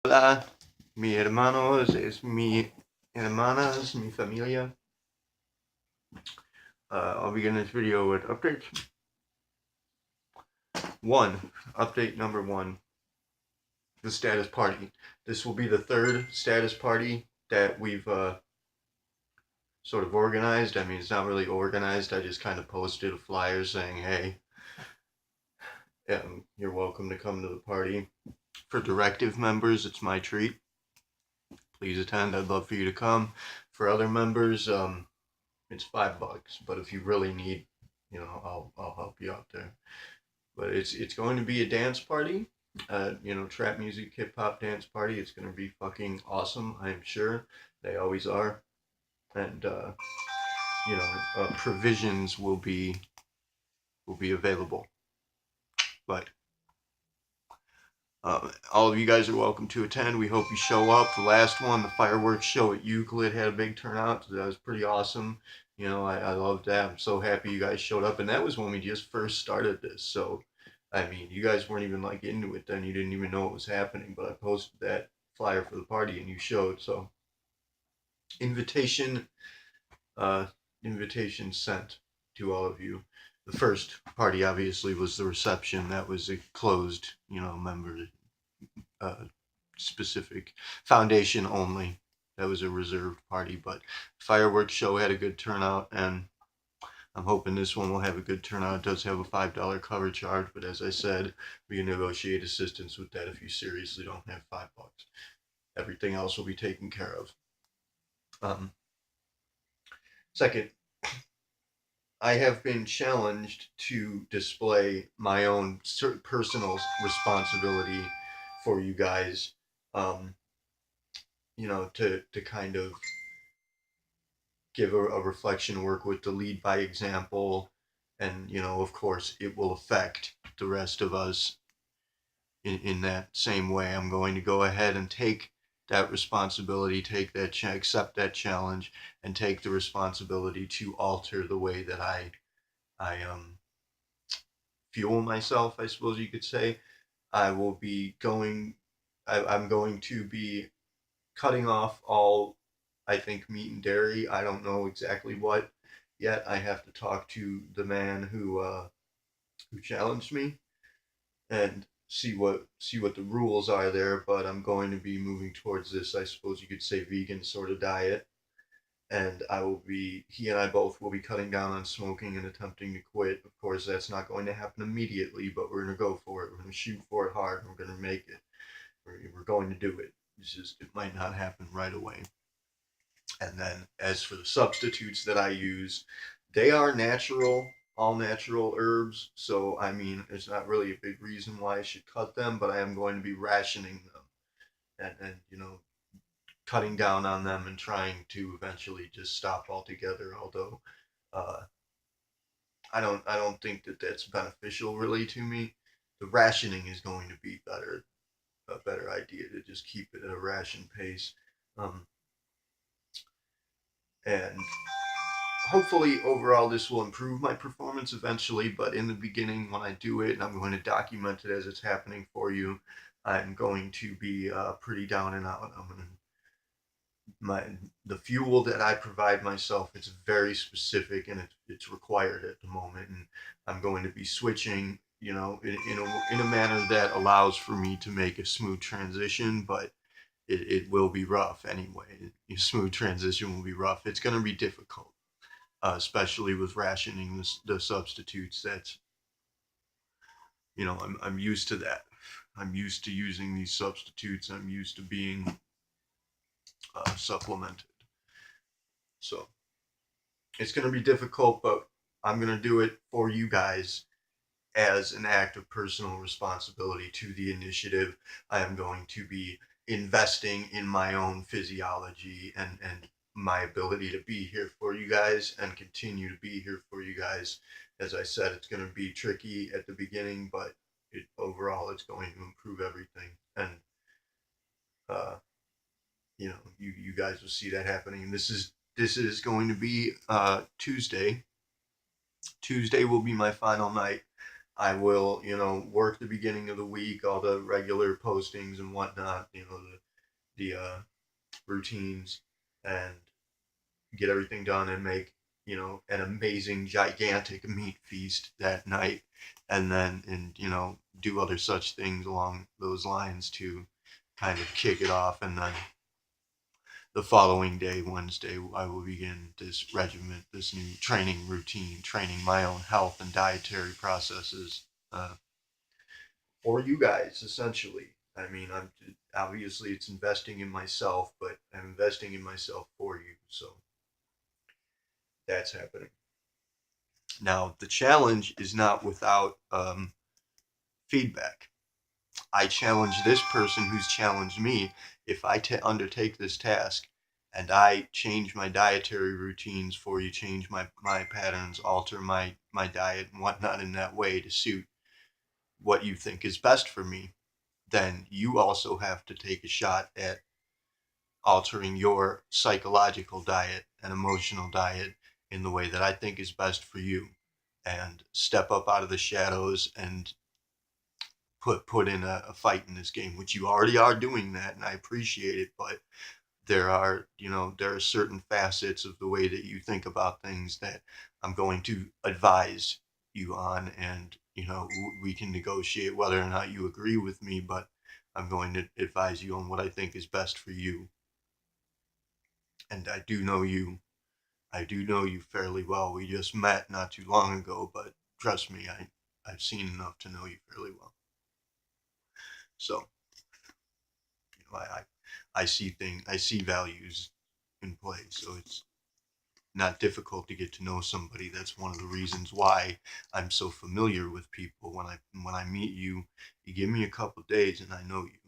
Hola, mi hermanos, es mi hermanas, mi familia. I'll begin this video with updates. Update number one, the status party. This will be the third status party that we've sort of organized. I mean, it's not really organized. I just kind of posted a flyer saying, hey, you're welcome to come to the party. For Directive members, it's my treat. Please attend. I'd love for you to come. For other members, it's $5, but if you really need, I'll help you out there. But it's going to be a dance party, trap music, hip hop dance party. It's going to be fucking awesome. I am sure they always are, and provisions will be available. But all of you guys are welcome to attend. We hope you show up. The last one, the fireworks show at Euclid, had a big turnout. So that was pretty awesome. I loved that. I'm so happy you guys showed up. And that was when we just first started this. So, I mean, you guys weren't even like into it then. You didn't even know what was happening. But I posted that flyer for the party and you showed. So, invitation sent to all of you. The first party obviously was the reception. That was a closed, member specific foundation only. That was a reserved party, but fireworks show had a good turnout, and I'm hoping this one will have a good turnout. It does have a $5 cover charge, but as I said, we can negotiate assistance with that if you seriously don't have $5. Everything else will be taken care of. Second, I have been challenged to display my own personal responsibility for you guys, to kind of give a reflection, work with the lead by example, and of course it will affect the rest of us in that same way. I'm going to go ahead and take that responsibility, accept that challenge, and take the responsibility to alter the way that I fuel myself, I suppose you could say. I'm going to be cutting off all, I think, meat and dairy. I don't know exactly what yet. I have to talk to the man who challenged me and see what the rules are there. But I'm going to be moving towards this, I suppose you could say, vegan sort of diet. And he and I both will be cutting down on smoking and attempting to quit. Of course, that's not going to happen immediately, but we're going to go for it. We're going to shoot for it hard, and we're going to make it. We're going to do it. It might not happen right away. And then as for the substitutes that I use, they are natural, all natural herbs. So, I mean, there's not really a big reason why I should cut them, but I am going to be rationing them and cutting down on them and trying to eventually just stop altogether. Although I don't think that that's beneficial really to me. The rationing is going to be a better idea, to just keep it at a ration pace, and hopefully overall this will improve my performance eventually. But in the beginning, when I do it, and I'm going to document it as it's happening for you, I'm going to be pretty down and out. The fuel that I provide myself, it's very specific and it's required at the moment, and I'm going to be switching, in a manner that allows for me to make a smooth transition, but it will be rough anyway. A smooth transition will be rough. It's going to be difficult, especially with rationing the substitutes. That's, I'm used to that. I'm used to using these substitutes. I'm used to being supplemented. So it's going to be difficult, but I'm going to do it for you guys as an act of personal responsibility to the initiative. I am going to be investing in my own physiology and my ability to be here for you guys and continue to be here for you guys. As I said, it's going to be tricky at the beginning, but overall it's going to improve everything. And you guys will see that happening. This is going to be Tuesday. Tuesday will be my final night. I will, work the beginning of the week, all the regular postings and whatnot, the routines and get everything done and make, an amazing gigantic meat feast that night, and then do other such things along those lines to kind of kick it off. And then the following day, Wednesday, I will begin this regiment, this new training routine, training my own health and dietary processes uh, for you guys, essentially. I mean, I'm obviously it's investing in myself, but I'm investing in myself for you. So that's happening. Now, the challenge is not without feedback. I challenge this person who's challenged me. If I undertake this task and I change my dietary routines for you, change my patterns, alter my diet and whatnot in that way to suit what you think is best for me, then you also have to take a shot at altering your psychological diet and emotional diet in the way that I think is best for you, and step up out of the shadows and put in a fight in this game, which you already are doing that, and I appreciate it. But there are certain facets of the way that you think about things that I'm going to advise you on, and we can negotiate whether or not you agree with me, but I'm going to advise you on what I think is best for you. And I do know you fairly well. We just met not too long ago, but trust me, I've seen enough to know you fairly well. So, I see I see values in play. So it's not difficult to get to know somebody. That's one of the reasons why I'm so familiar with people. When I meet you, you give me a couple of days and I know you.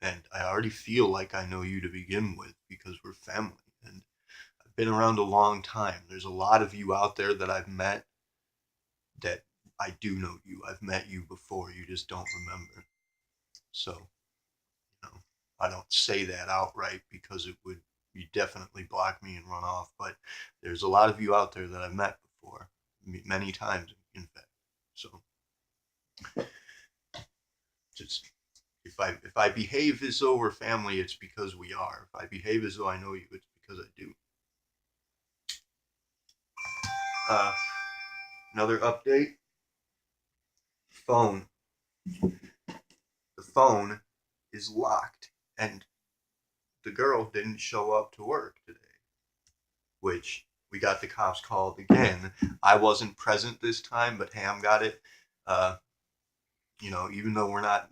And I already feel like I know you to begin with because we're family. And I've been around a long time. There's a lot of you out there that I've met that I do know you. I've met you before. You just don't remember. So, I don't say that outright because it would you definitely block me and run off. But there's a lot of you out there that I've met before, many times, in fact. So just if I behave as though we're family, it's because we are. If I behave as though I know you, it's because I do. Uh, Another update. Phone. The phone is locked, and the girl didn't show up to work today, which we got the cops called again. I wasn't present this time, but Ham got it. Uh, even though we're not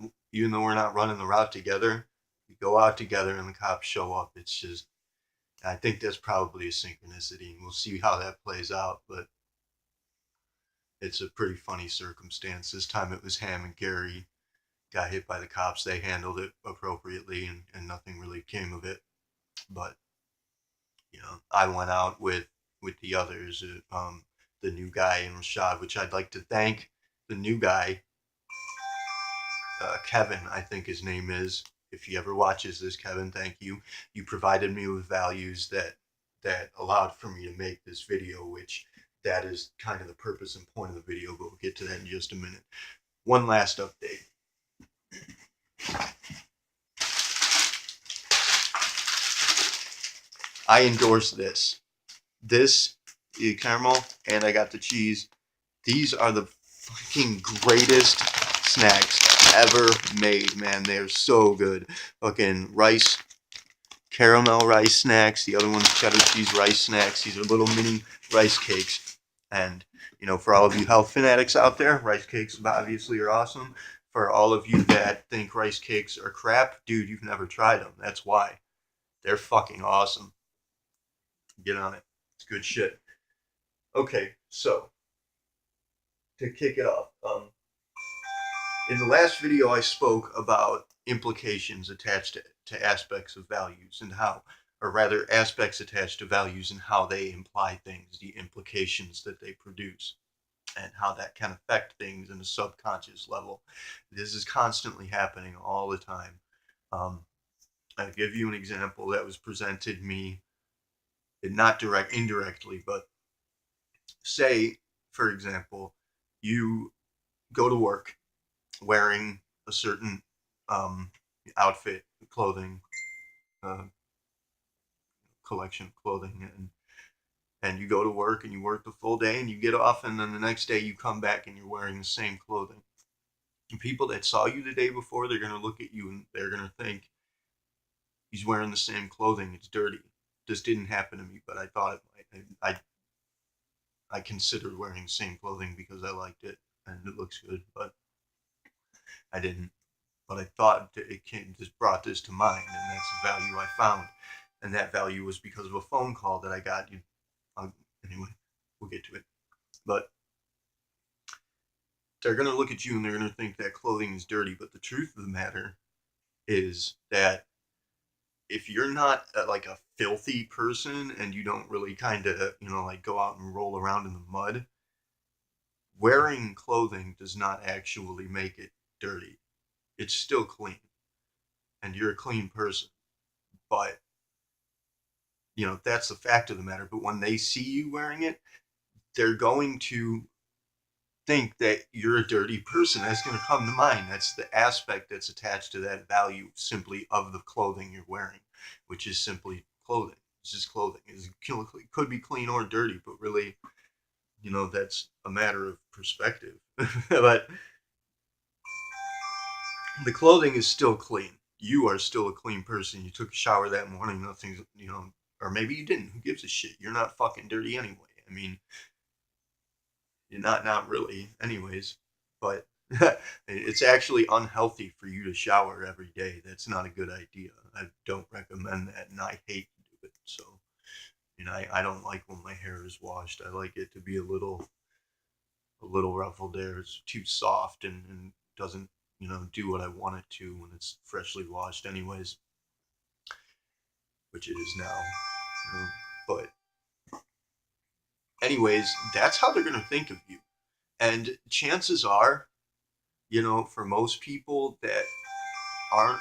running the route together, we go out together and the cops show up. It's just, I think that's probably a synchronicity, and we'll see how that plays out. But it's a pretty funny circumstance. This time it was Ham and Gary got hit by the cops. They handled it appropriately, and nothing really came of it. But I went out with the others, the new guy and Rashad, which I'd like to thank the new guy, Kevin, I think his name is. If he ever watches this, Kevin, thank you. You provided me with values that allowed for me to make this video, which that is kind of the purpose and point of the video, but we'll get to that in just a minute. One last update. I endorse this. This caramel, and I got the cheese. These are the fucking greatest snacks ever made, man. They're so good. Fucking rice, caramel rice snacks. The other one's cheddar cheese rice snacks. These are little mini rice cakes. And, for all of you health fanatics out there, rice cakes obviously are awesome. For all of you that think rice cakes are crap, dude, you've never tried them. That's why. They're fucking awesome. Get on it. It's good shit. Okay, so to kick it off, in the last video I spoke about implications attached to aspects of values and how, or rather aspects attached to values and how they imply things, the implications that they produce, and how that can affect things in a subconscious level. This is constantly happening all the time. I'll give you an example that was presented me, not indirectly, but say, for example, you go to work wearing a certain outfit, clothing, uh, collection of clothing, and you go to work and you work the full day and you get off, and then the next day you come back and you're wearing the same clothing. And people that saw you the day before, they're going to look at you and they're going to think, he's wearing the same clothing, it's dirty. This didn't happen to me, but I thought it might. I considered wearing the same clothing because I liked it and it looks good, but I didn't. But I thought it just brought this to mind, and that's the value I found. And that value was because of a phone call that I got. Anyway, we'll get to it. But they're going to look at you and they're going to think that clothing is dirty. But the truth of the matter is that if you're not like a filthy person and you don't really kind of, like go out and roll around in the mud, wearing clothing does not actually make it dirty. It's still clean and you're a clean person. But, that's the fact of the matter. But when they see you wearing it, they're going to think that you're a dirty person. That's going to come to mind. That's the aspect that's attached to that value simply of the clothing you're wearing, which is simply clothing. It's just clothing. It could be clean or dirty, but really, that's a matter of perspective. But the clothing is still clean. You are still a clean person. You took a shower that morning, nothing's, or maybe you didn't. Who gives a shit? You're not fucking dirty anyway. I mean, you're not really, anyways. But it's actually unhealthy for you to shower every day. That's not a good idea. I don't recommend that, and I hate to do it. So, I don't like when my hair is washed. I like it to be a little ruffled there. It's too soft and doesn't, do what I want it to when it's freshly washed, anyways, which it is now. But, anyways, that's how they're going to think of you. And chances are, for most people that aren't,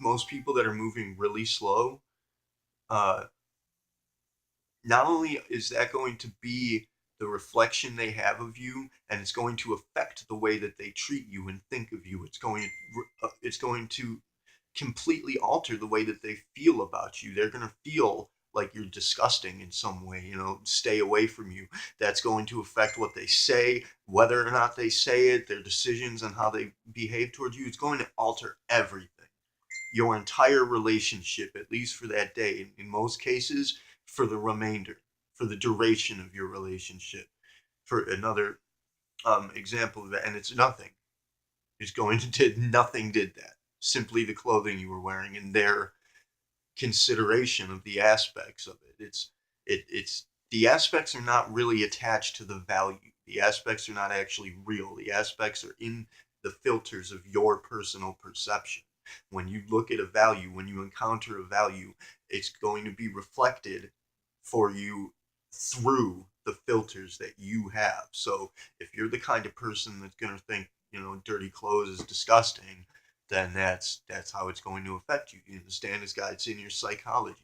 most people that are moving really slow, uh, not only is that going to be the reflection they have of you, and it's going to affect the way that they treat you and think of you. It's going to completely alter the way that they feel about you. They're going to feel like you're disgusting in some way, stay away from you. That's going to affect what they say, whether or not they say it, their decisions and how they behave towards you. It's going to alter everything. Your entire relationship, at least for that day, in most cases, for the remainder, for the duration of your relationship. For another example of that, and it's nothing. It's going to nothing did that. Simply the clothing you were wearing and their consideration of the aspects of it. It's the aspects are not really attached to the value. The aspects are not actually real. The aspects are in the filters of your personal perception. When you look at a value, when you encounter a value, it's going to be reflected for you through the filters that you have. So if you're the kind of person that's going to think, dirty clothes is disgusting, then that's how it's going to affect you. You understand? This guy, it's in your psychology.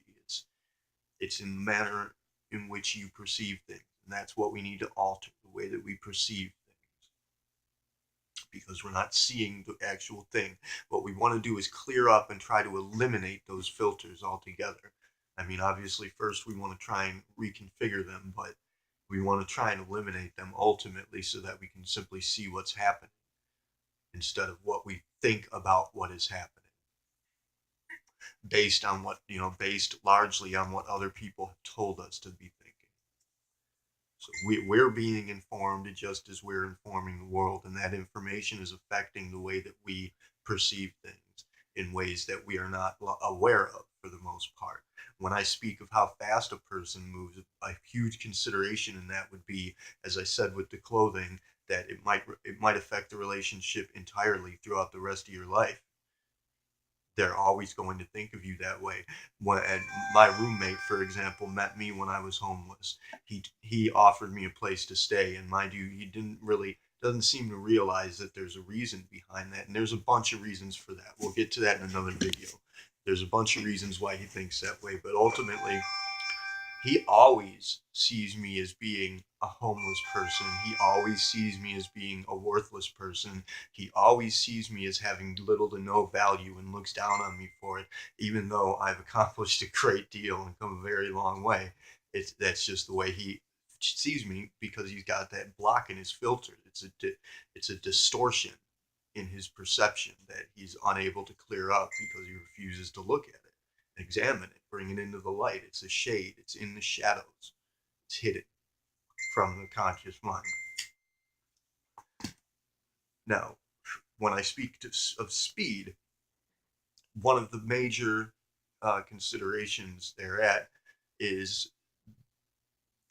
It's in the manner in which you perceive things, and that's what we need to alter, the way that we perceive things, because we're not seeing the actual thing. What we want to do is clear up and try to eliminate those filters altogether. I mean, obviously, first we want to try and reconfigure them, but we want to try and eliminate them ultimately so that we can simply see what's happening instead of what we think about what is happening, based largely on what other people have told us to be thinking. So we're being informed just as we're informing the world, and that information is affecting the way that we perceive things in ways that we are not aware of for the most part. When I speak of how fast a person moves, a huge consideration in that would be, as I said with the clothing, that it might affect the relationship entirely throughout the rest of your life. They're always going to think of you that way. When my roommate, for example, met me when I was homeless, he offered me a place to stay, and mind you, he doesn't seem to realize that there's a reason behind that, and there's a bunch of reasons for that. We'll get to that in another video. There's a bunch of reasons why he thinks that way, but ultimately, he always sees me as being a homeless person. He always sees me as being a worthless person. He always sees me as having little to no value and looks down on me for it, even though I've accomplished a great deal and come a very long way. That's just the way he sees me, because he's got that block in his filter. It's a distortion in his perception that he's unable to clear up because he refuses to look at it, examine it, bring it into the light. It's a shade, it's in the shadows, it's hidden from the conscious mind. Now, when I speak of speed, one of the major considerations thereat is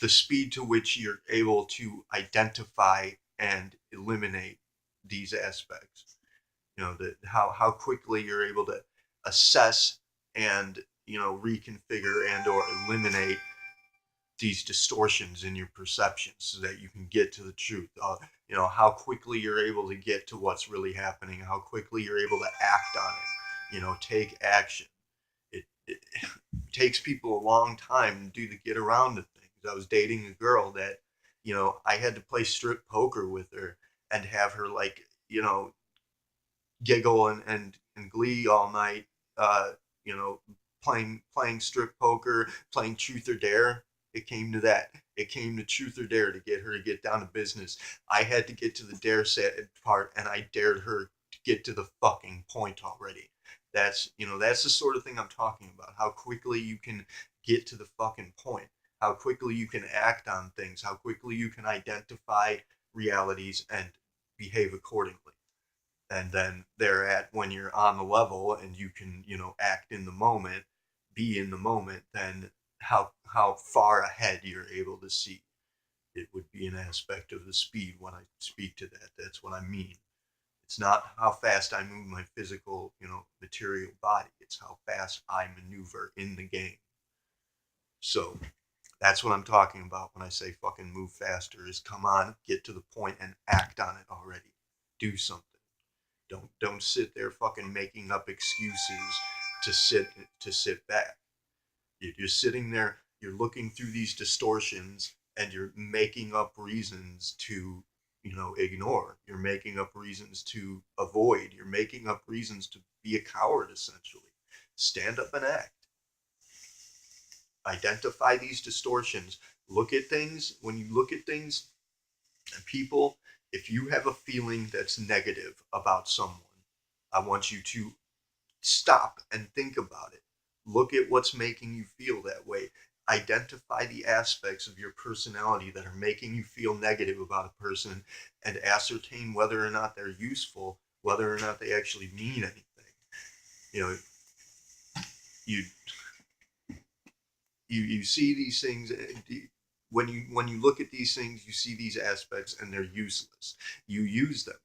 the speed to which you're able to identify and eliminate these aspects. How quickly you're able to assess and reconfigure and or eliminate these distortions in your perception so that you can get to the truth. How quickly you're able to get to what's really happening, how quickly you're able to act on it, take action. It takes people a long time to get around to things. I was dating a girl that, I had to play strip poker with her and have her, like, giggle and glee all night, you know, playing strip poker, playing truth or dare. It came to that. It came to truth or dare to get her to get down to business. I had to get to the dare set part, and I dared her to get to the fucking point already. That's the sort of thing I'm talking about. How quickly you can get to the fucking point. How quickly you can act on things. How quickly you can identify realities and behave accordingly. And then thereat, when you're on the level and you can act in the moment, be in the moment, then how far ahead you're able to see. It would be an aspect of the speed. When I speak to that, that's what I mean. It's not how fast I move my physical material body. It's how fast I maneuver in the game. So that's what I'm talking about when I say fucking move faster. Is come on, get to the point and act on it already. Do something. Don't sit there fucking making up excuses to sit back. You're sitting there, you're looking through these distortions, and you're making up reasons to ignore. You're making up reasons to avoid. You're making up reasons to be a coward, essentially. Stand up and act. Identify these distortions. Look at things. When you look at things and people, if you have a feeling that's negative about someone, I want you to stop and think about it. Look at what's making you feel that way. Identify the aspects of your personality that are making you feel negative about a person, and ascertain whether or not they're useful, whether or not they actually mean anything. You know, you you see these things. When you look at these things, you see these aspects and they're useless. You use them.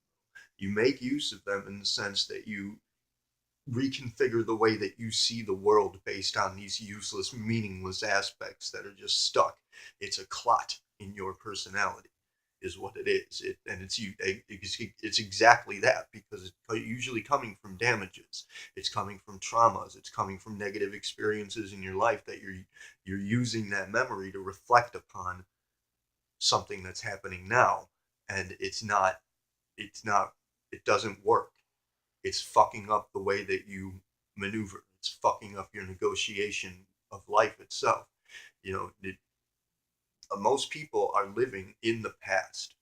You make use of them in the sense that you reconfigure the way that you see the world based on these useless, meaningless aspects that are just stuck. It's a clot in your personality, is what it is. It's exactly that, because it's usually coming from damages. It's coming from traumas. It's coming from negative experiences in your life that you're using that memory to reflect upon something that's happening now, and it's not it doesn't work. It's fucking up the way that you maneuver. It's fucking up your negotiation of life itself. You know, most people are living in the past.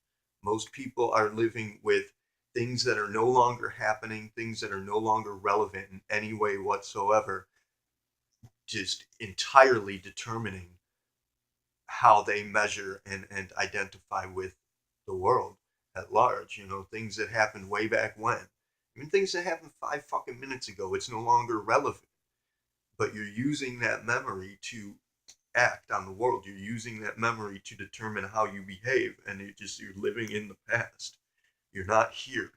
Most people are living with things that are no longer happening, things that are no longer relevant in any way whatsoever, just entirely determining how they measure and identify with the world at large. Things that happened way back when. Even things that happened 5 fucking minutes ago, it's no longer relevant. But you're using that memory to act on the world. You're using that memory to determine how you behave, and you're living in the past. You're not here.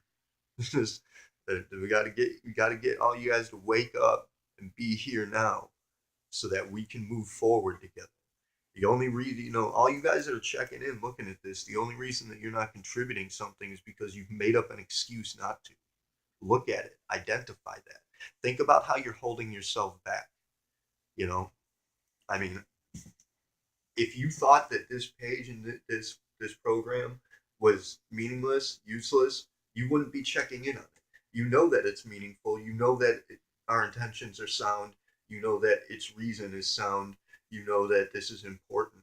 We got to get all you guys to wake up and be here now, so that we can move forward together. The only reason, all you guys that are checking in, looking at this, the only reason that you're not contributing something is because you've made up an excuse not to. Look at it, identify that. Think about how you're holding yourself back. You know, I mean, if you thought that this page and this program was meaningless, useless, you wouldn't be checking in on it. You know that it's meaningful. You know that our intentions are sound. You know that its reason is sound. You know that this is important,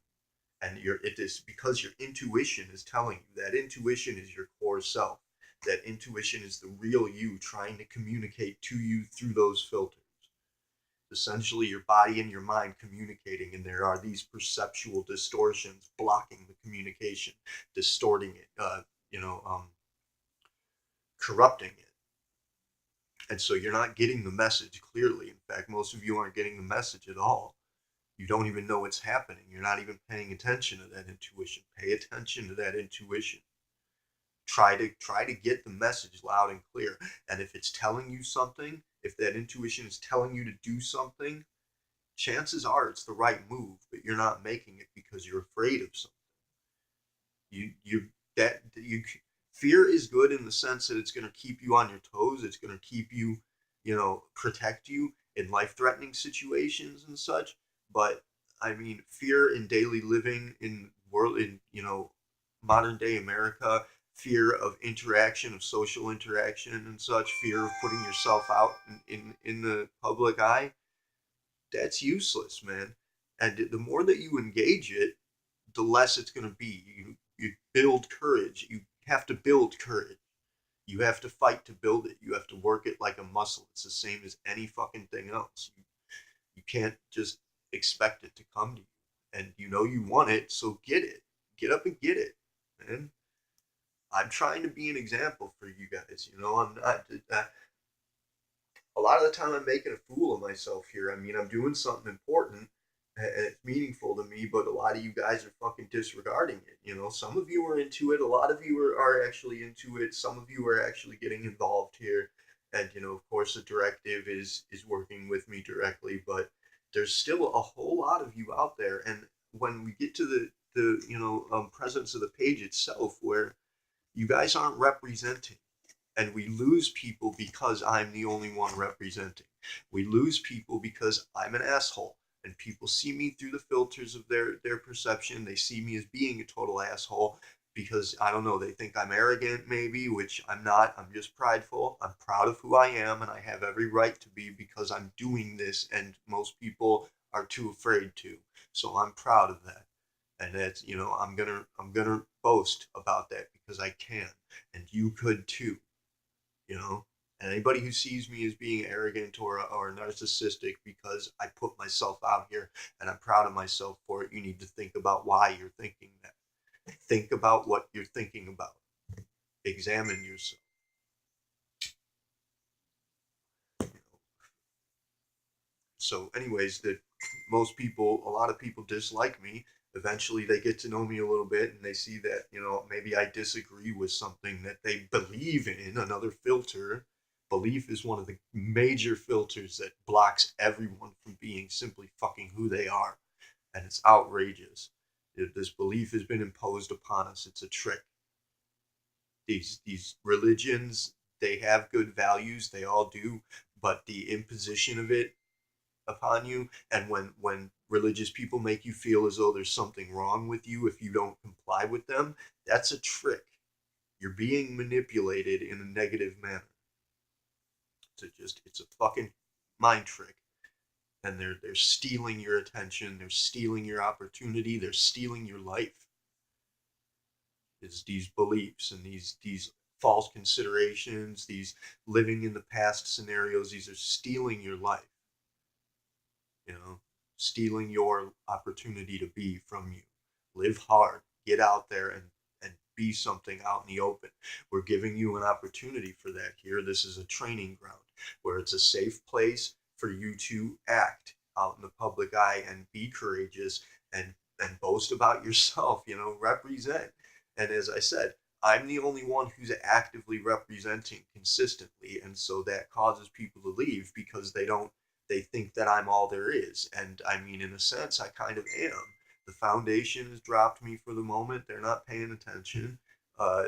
and it is because your intuition is telling you. That intuition is your core self. That intuition is the real you trying to communicate to you through those filters. Essentially your body and your mind communicating, and there are these perceptual distortions blocking the communication, distorting it, you know, corrupting it. And so you're not getting the message clearly. In fact, most of you aren't getting the message at all. You don't even know what's happening. You're not even paying attention to that intuition. Pay attention to that intuition. Try to get the message loud and clear. And if it's telling you something, if that intuition is telling you to do something, chances are it's the right move, but you're not making it because you're afraid of something. You that you Fear is good in the sense that it's going to keep you on your toes. It's going to keep you, protect you in life-threatening situations and such. But I mean, fear in daily living in world in modern day America, fear of interaction, of social interaction and such, fear of putting yourself out in the public eye, that's useless, man. And the more that you engage it, the less it's going to be. You build courage. You have to build courage. You have to fight to build it. You have to work it like a muscle. It's the same as any fucking thing else. You can't just expect it to come to you. And you know you want it, so get it. Get up and get it, man. I'm trying to be an example for you guys. I'm not. A lot of the time I'm making a fool of myself here. I mean, I'm doing something important and it's meaningful to me, but a lot of you guys are fucking disregarding it. Some of you are into it, a lot of you are actually into it, some of you are actually getting involved here. And of course the directive is working with me directly, but there's still a whole lot of you out there. And when we get to the presence of the page itself, where you guys aren't representing, and we lose people because I'm the only one representing. We lose people because I'm an asshole, and people see me through the filters of their perception. They see me as being a total asshole because, I don't know, they think I'm arrogant maybe, which I'm not. I'm just prideful. I'm proud of who I am, and I have every right to be because I'm doing this, and most people are too afraid to. So I'm proud of that. And that's, I'm gonna boast about that because I can, and you could too. you know and anybody who sees me as being arrogant or narcissistic because I put myself out here and I'm proud of myself for it, you need to think about why you're thinking that. Think about what you're thinking about. Examine yourself. So anyways, that a lot of people dislike me. Eventually they get to know me a little bit and they see that maybe I disagree with something that they believe in. Another filter. Belief is one of the major filters that blocks everyone from being simply fucking who they are, and it's outrageous. This belief has been imposed upon us. It's a trick. These religions, they have good values, they all do, but the imposition of it upon you, and when religious people make you feel as though there's something wrong with you if you don't comply with them, that's a trick. You're being manipulated in a negative manner. It's a fucking mind trick. And they're stealing your attention, they're stealing your opportunity, they're stealing your life. It's these beliefs and these false considerations, these living in the past scenarios, these are stealing your life. you know, Stealing your opportunity to be from you. Live hard, get out there and be something out in the open. We're giving you an opportunity for that here. This is a training ground where it's a safe place for you to act out in the public eye and be courageous and boast about yourself, represent. And as I said, I'm the only one who's actively representing consistently, and so that causes people to leave because they think that I'm all there is. And I mean, in a sense, I kind of am. The foundation has dropped me for the moment. They're not paying attention. Uh,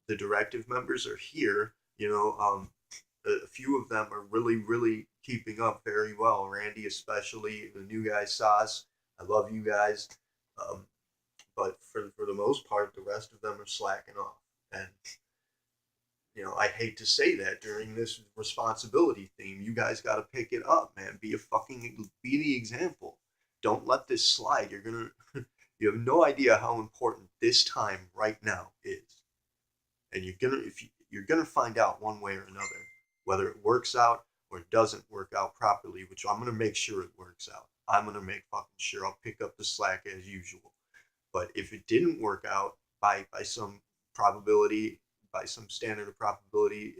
the directive members are here. A few of them are really, really keeping up very well. Randy, especially, the new guy, Sauce. I love you guys. Um, but for the most part, the rest of them are slacking off. And I hate to say that during this responsibility theme. You guys got to pick it up, man. Be the example. Don't let this slide. You're gonna you have no idea how important this time right now is, and you're gonna find out one way or another whether it works out or it doesn't work out properly. Which I'm gonna make sure it works out. I'm gonna make fucking sure I'll pick up the slack as usual. But if it didn't work out by some probability, by some standard of probability,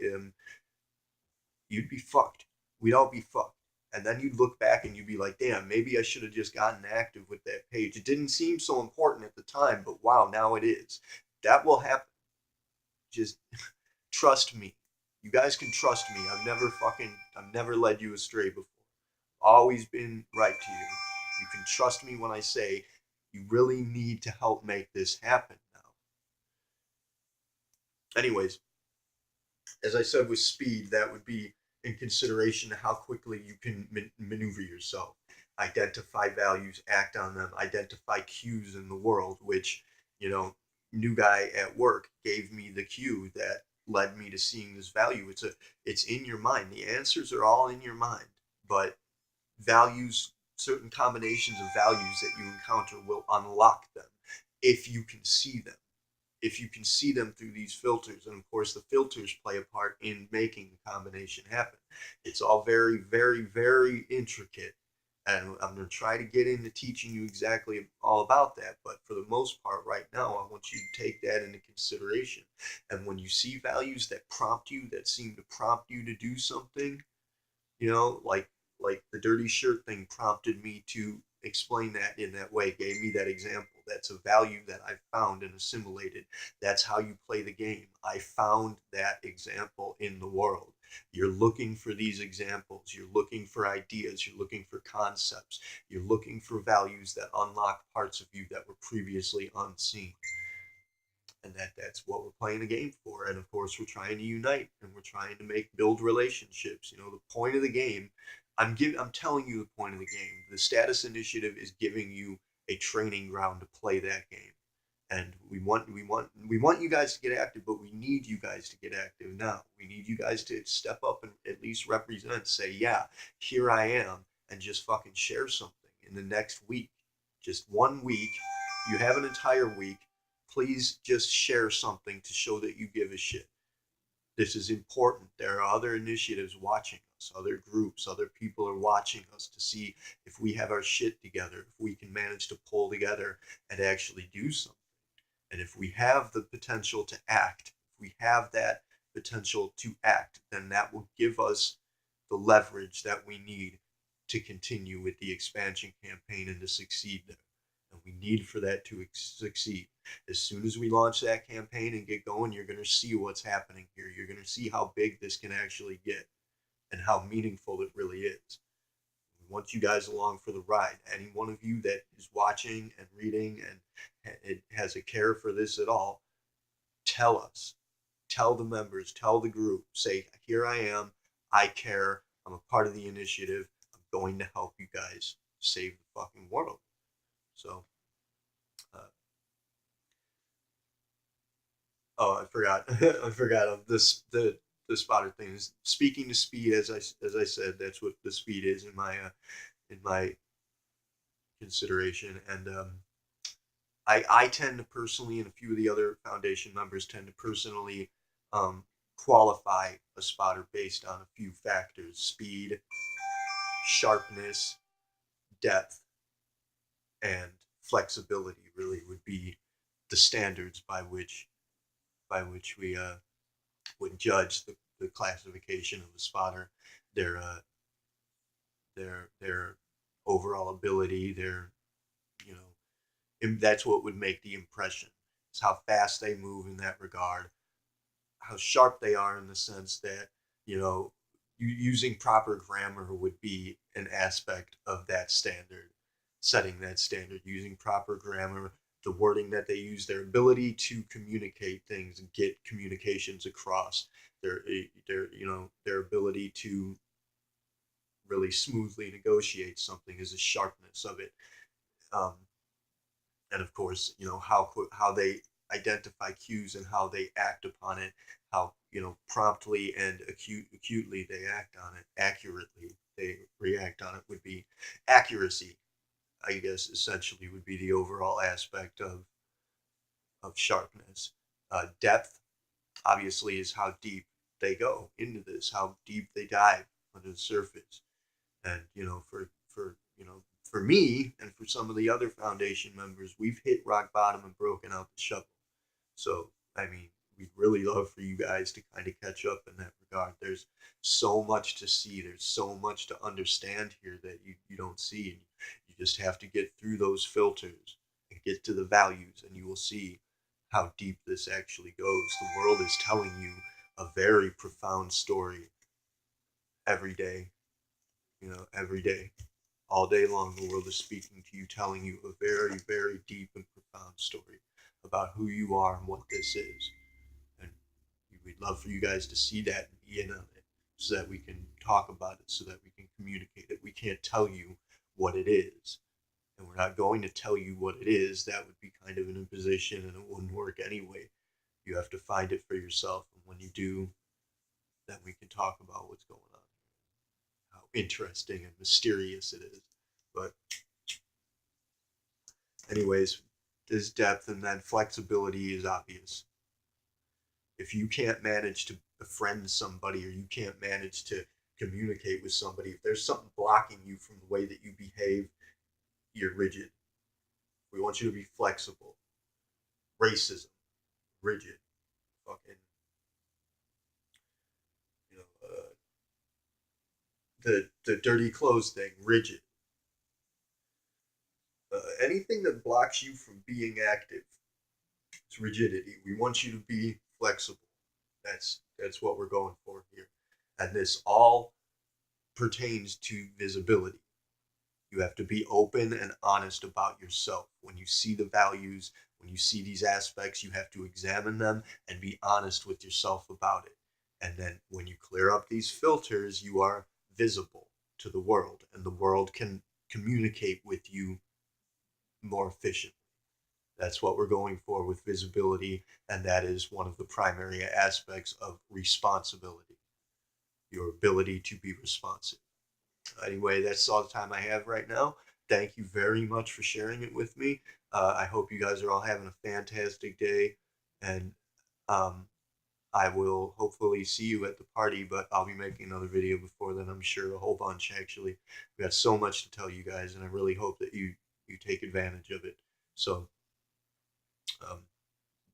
you'd be fucked. We'd all be fucked. And then you'd look back and you'd be like, damn, maybe I should have just gotten active with that page. It didn't seem so important at the time, but wow, now it is. That will happen. Just trust me. You guys can trust me. I've never led you astray before. Always been right to you. You can trust me when I say you really need to help make this happen now. Anyways, as I said with speed, that would be in consideration to how quickly you can maneuver yourself, identify values, act on them, identify cues in the world, which, new guy at work gave me the cue that led me to seeing this value. It's in your mind. The answers are all in your mind, but values, certain combinations of values that you encounter will unlock them if you can see them, through these filters. And of course, the filters play a part in making the combination happen. It's all very, very, very intricate. And I'm going to try to get into teaching you exactly all about that. But for the most part, right now, I want you to take that into consideration. And when you see values that prompt you, that seem to prompt you to do something, like the dirty shirt thing prompted me to explain that in that way, gave me that example. That's a value that I found and assimilated. That's how you play the game. I found that example in the world. You're looking for these examples. You're looking for ideas. You're looking for concepts. You're looking for values that unlock parts of you that were previously unseen. And that's what we're playing the game for. And of course, we're trying to unite and we're trying to build relationships. The point of the game, I'm telling you the point of the game. The status initiative is giving you a training ground to play that game. And we want you guys to get active, but we need you guys to get active now. We need you guys to step up and at least represent, say, yeah, here I am, and just fucking share something in the next week. Just 1 week. You have an entire week. Please just share something to show that you give a shit. This is important. There are other initiatives watching us, other groups, other people are watching us to see if we have our shit together, if we can manage to pull together and actually do something. And if we have the potential to act, if we have that potential to act, then that will give us the leverage that we need to continue with the expansion campaign and to succeed there. And we need for that to succeed. As soon as we launch that campaign and get going, you're going to see what's happening here. You're going to see how big this can actually get and how meaningful it really is. We want you guys along for the ride. Any one of you that is watching and reading and it has a care for this at all, tell us. Tell the members, tell the group, say, here I am, I care, I'm a part of the initiative, I'm going to help you guys save the fucking world. So, oh, I forgot. I forgot of this. The spotter thing is speaking to speed. As I said, that's what the speed is in my consideration. And I tend to personally, and a few of the other foundation members tend to personally qualify a spotter based on a few factors: speed, sharpness, depth, and flexibility. Really would be the standards by which we would judge the classification of a spotter, their their overall ability, their you know, and that's what would make the impression. It's how fast they move in that regard, how sharp they are in the sense that using proper grammar would be an aspect of that standard, setting that standard, using proper grammar, the wording that they use, their ability to communicate things and get communications across, their ability to really smoothly negotiate something is the sharpness of it. Um, and of course, how they identify cues and how they act upon it, how promptly and acutely they act on it, accurately they react on it would be accuracy. I guess essentially would be the overall aspect of sharpness. Depth obviously is how deep they go into this, how deep they dive under the surface. And for me and for some of the other foundation members, we've hit rock bottom and broken out the shovel. So I mean, we'd really love for you guys to kind of catch up in that regard. There's so much to see. There's so much to understand here that you don't see. And you just have to get through those filters and get to the values, and you will see how deep this actually goes. The world is telling you a very profound story every day. Every day, all day long, the world is speaking to you, telling you a very, very deep and profound story about who you are and what this is. And we'd love for you guys to see that and be in on it so that we can talk about it, so that we can communicate it. We can't tell you what it is. And we're not going to tell you what it is. That would be kind of an imposition and it wouldn't work anyway. You have to find it for yourself. And when you do, then we can talk about what's going on, how interesting and mysterious it is. But anyways, there's depth, and then flexibility is obvious. If you can't manage to befriend somebody, or you can't manage to communicate with somebody, if there's something blocking you from the way that you behave, you're rigid. We want you to be flexible. Racism, rigid. Fucking, the dirty clothes thing, rigid. Anything that blocks you from being active, it's rigidity. We want you to be flexible. That's what we're going for here, and this all pertains to visibility. You have to be open and honest about yourself. When you see the values, when you see these aspects, you have to examine them and be honest with yourself about it. And then when you clear up these filters, you are visible to the world, and the world can communicate with you more efficiently. That's what we're going for with visibility, and that is one of the primary aspects of responsibility, your ability to be responsive. Anyway, that's all the time I have right now. Thank you very much for sharing it with me. I hope you guys are all having a fantastic day, and um, I will hopefully see you at the party, but I'll be making another video before then, I'm sure, a whole bunch actually. We got so much to tell you guys, and I really hope that you take advantage of it. So, um,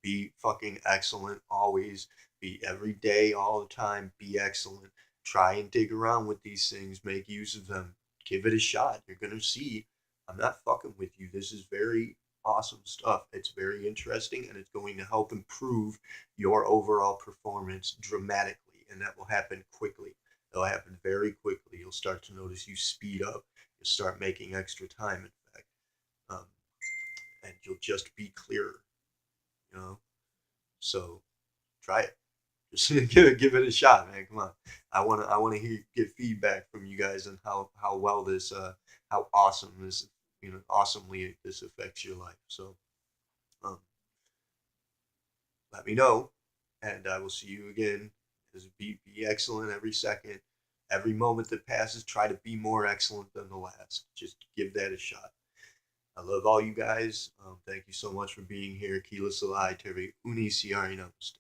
be fucking excellent always. Be every day, all the time. Be excellent. Try and dig around with these things. Make use of them. Give it a shot. You're gonna see. I'm not fucking with you. This is very awesome stuff. It's very interesting, and it's going to help improve your overall performance dramatically. And that will happen quickly. It'll happen very quickly. You'll start to notice you speed up. You'll start making extra time. In fact, um, and you'll just be clearer. You know. So try it. Just give it a shot, man. Come on. I wanna get feedback from you guys on how well this how awesome this awesomely this affects your life. So um, let me know, and I will see you again. Just be excellent every second, every moment that passes. Try to be more excellent than the last. Just give that a shot. I love all you guys. Thank you so much for being here. Kila Salai Terry Uni Siari Namaste.